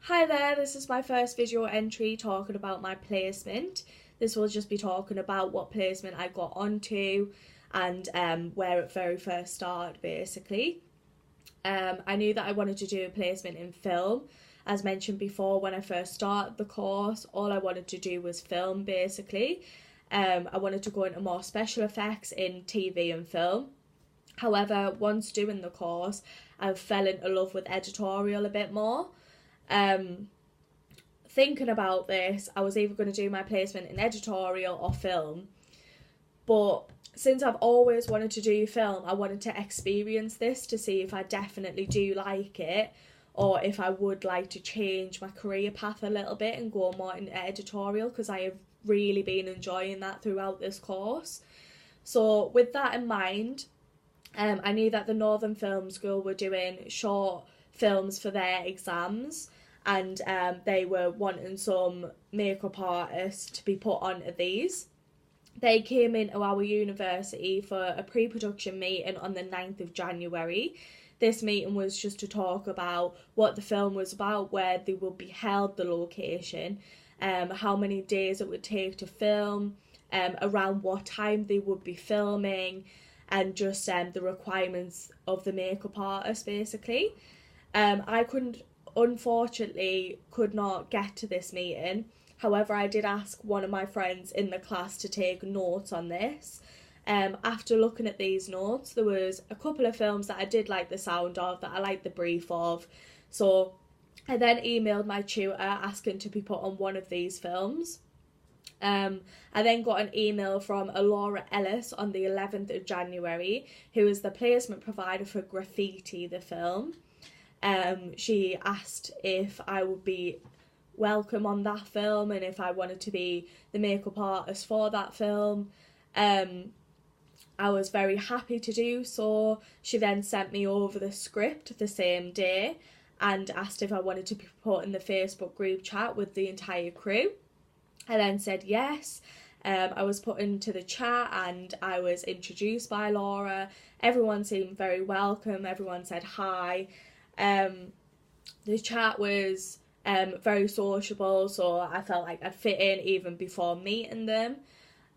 Hi there, this is my first visual entry talking about my placement. This will just be talking about what placement I got onto and where it very first started basically. I knew that I wanted to do a placement in film. As mentioned before, when I first started the course, all I wanted to do was film basically. I wanted to go into more special effects in TV and film. However, once doing the course, I fell into love with editorial a bit more. Um, Thinking about this, I was either going to do my placement in editorial or film, but since I've always wanted to do film, I wanted to experience this to see if I definitely do like it or if I would like to change my career path a little bit and go more into editorial, because I have really been enjoying that throughout this course. So with that in mind, I knew that the Northern Film School were doing short films for their exams, and they were wanting some makeup artists to be put onto these. They came into our university for a pre-production meeting on the 9th of January. This meeting was just to talk about what the film was about, where they would be held, the location, how many days it would take to film, around what time they would be filming, and just the requirements of the makeup artist basically. Unfortunately could not get to this meeting. However, I did ask one of my friends in the class to take notes on this. After looking at these notes, there was a couple of films that I did like the sound of, that I liked the brief of. So I then emailed my tutor asking to be put on one of these films. I then got an email from Laura Ellis on the 11th of January, who is the placement provider for Graffiti, the film. She asked if I would be welcome on that film and if I wanted to be the makeup artist for that film. I was very happy to do so. She then sent me over the script the same day and asked if I wanted to be put in the Facebook group chat with the entire crew. I then said yes. I was put into the chat and I was introduced by Laura. Everyone seemed very welcome. Everyone said hi. The chat was very sociable, so I felt like I'd fit in even before meeting them.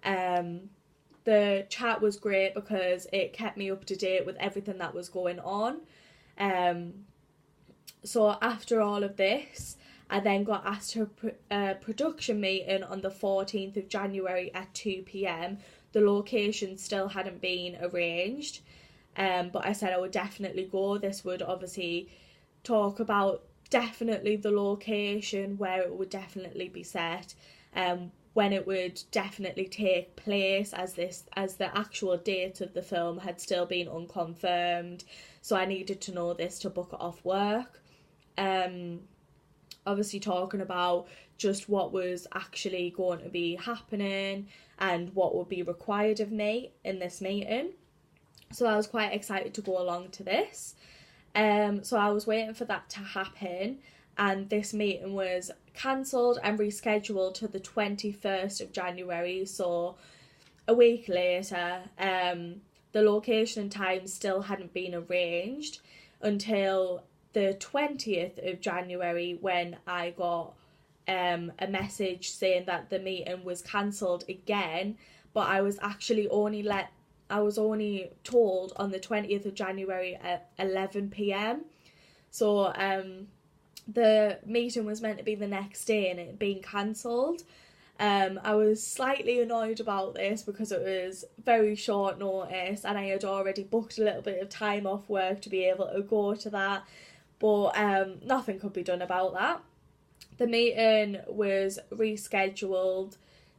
The chat was great because it kept me up to date with everything that was going on. So after all of this, I then got asked to a production meeting on the 14th of January at 2 p.m. The location still hadn't been arranged, but I said I would definitely go. This would obviously talk about definitely the location, where it would definitely be set, when it would definitely take place, as the actual date of the film had still been unconfirmed. So I needed to know this to book it off work. Obviously talking about just what was actually going to be happening and what would be required of me in this meeting. So I was quite excited to go along to this. So I was waiting for that to happen, and this meeting was cancelled and rescheduled to the 21st of January, so a week later. The location and time still hadn't been arranged until the 20th of January, when I got a message saying that the meeting was cancelled again, but I was only told on the 20th of January at 11 p.m. So the meeting was meant to be the next day and it had been cancelled. I was slightly annoyed about this because it was very short notice and I had already booked a little bit of time off work to be able to go to that, but nothing could be done about that. The meeting was rescheduled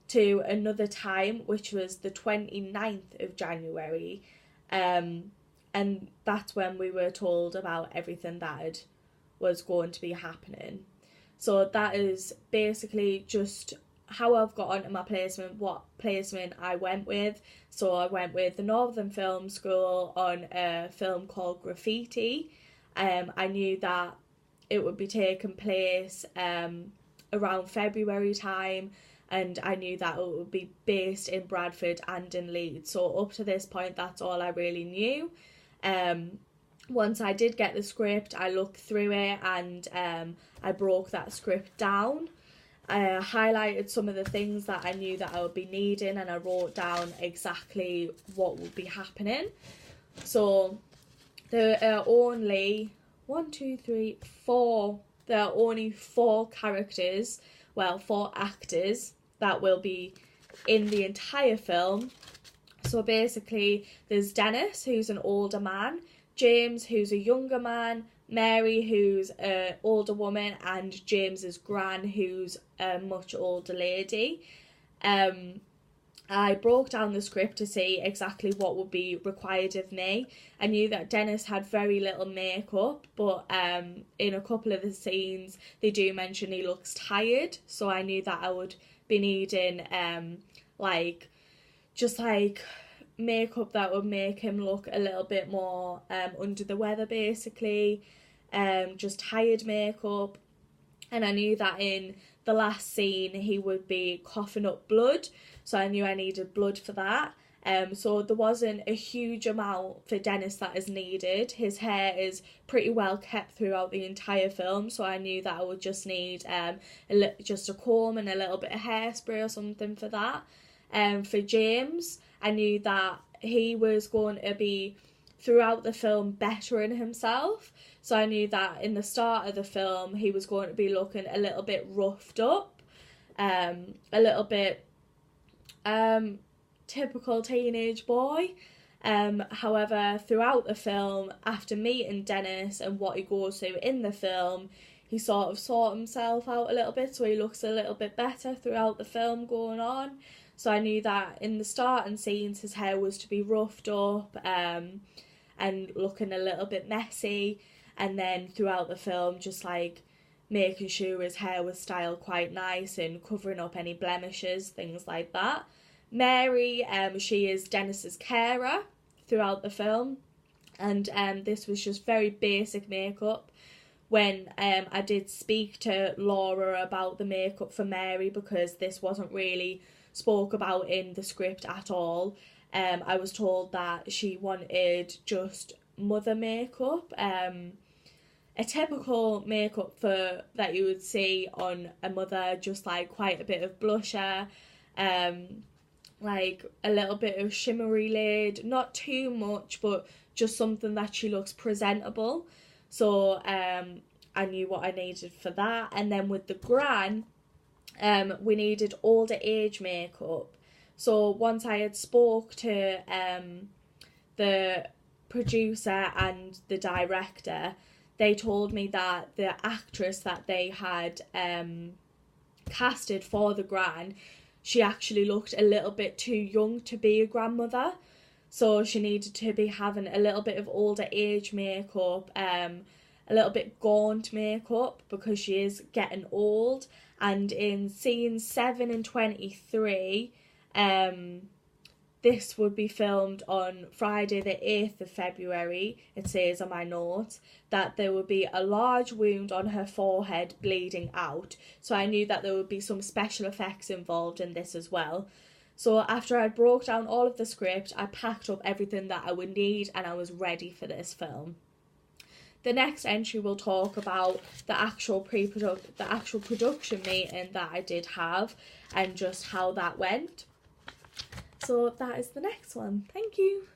to another time, which was the 29th of January, and that's when we were told about everything that was going to be happening. So that is basically just how I've got onto my placement, what placement I went with. So I went with the Northern Film School on a film called Graffiti. I knew that it would be taking place around February time, and I knew that it would be based in Bradford and in Leeds. So up to this point, that's all I really knew. once I did get the script, I looked through it and I broke that script down. I highlighted some of the things that I knew that I would be needing, and I wrote down exactly what would be happening. So there are only there are only 4 characters, well, 4 actors that will be in the entire film. So basically there's Dennis, who's an older man, James, who's a younger man, Mary, who's an older woman, and James's gran, who's a much older lady. I broke down the script to see exactly what would be required of me. I knew that Dennis had very little makeup, but in a couple of the scenes they do mention he looks tired, so I knew that I would be needing just makeup that would make him look a little bit more under the weather, basically. Just tired makeup. And I knew that in the last scene he would be coughing up blood, so I knew I needed blood for that. So there wasn't a huge amount for Dennis that is needed. His hair is pretty well kept throughout the entire film, so I knew that I would just need just a comb and a little bit of hairspray or something for that. For James, I knew that he was going to be, throughout the film, bettering himself. So I knew that in the start of the film he was going to be looking a little bit roughed up, a little bit typical teenage boy. However, throughout the film, after meeting Dennis and what he goes through in the film, he sort of sought himself out a little bit, so he looks a little bit better throughout the film going on. So I knew that in the starting scenes his hair was to be roughed up and looking a little bit messy, and then throughout the film just making sure his hair was styled quite nice and covering up any blemishes, things like that. Mary, she is Dennis's carer throughout the film, and this was just very basic makeup. When I did speak to Laura about the makeup for Mary, because this wasn't really spoke about in the script at all, I was told that she wanted just mother makeup, a typical makeup for that you would see on a mother, just quite a bit of blusher, a little bit of shimmery lid, not too much, but just something that she looks presentable. So I knew what I needed for that. And then with the gran, we needed older age makeup. So once I had spoke to the producer and the director, they told me that the actress that they had casted for the gran, she actually looked a little bit too young to be a grandmother. So she needed to be having a little bit of older age makeup, a little bit gaunt makeup, because she is getting old. And in scenes 7 and 23, this would be filmed on Friday the 8th of February. It says on my notes that there would be a large wound on her forehead bleeding out. So I knew that there would be some special effects involved in this as well. So after I broke down all of the script, I packed up everything that I would need and I was ready for this film. The next entry will talk about the actual production meeting that I did have and just how that went. So that is the next one. Thank you.